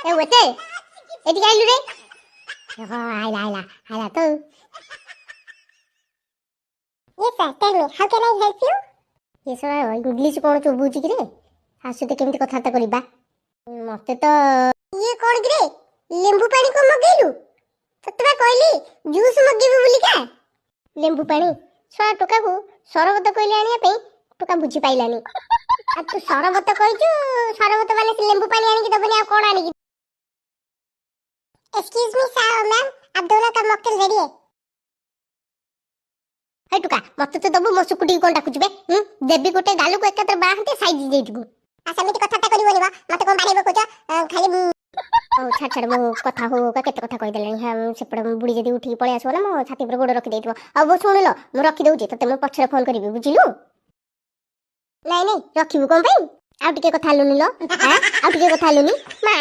ए waiter eighty आइलु रे आइला तो Yes sir, tell me, how can I help you? ये सब इंग्लिश कोन चोबुची कि रे आसुते केमती कथाता करबा मते तो ये कौन रे लेंबू पानी को मगेलु ततबा कहली जूस मगेबु बोली का लेंबू पानी छुआ टोका को सरबत कहले आनिया पे टोका बुझी पाइलानी आ तू सरबत कहजु सरबत वाले से लेंबू पानी आनी कि दबनी आ कोन आनी एक्सक्यूज मी सर मैम, अब दोनों का मॉकटेल रेडी है। हे टोका मते तो दबु मो सुकुटी कोन डाकुछ बे देबी गोटे गालु को एकत्र बाहते साइज देइजबु आ समिति कथाता करिवनी बा मते कोन बारेबो कोच खाली ओ छाड़ मो कथा हो का केते कथा कहि देलनी हम सेपड़ बुड़ी जदी उठी पळे आसो ना मो छाती पर गोड़ रखि देइतबो अब वो सुन लो मो रखि दउची तते मो पछरे फोन करबी बुझिलु नहीं नहीं रखिबु कोन भाई आ टिके कथा लुनी लो हां आ टिके कथा लुनी मा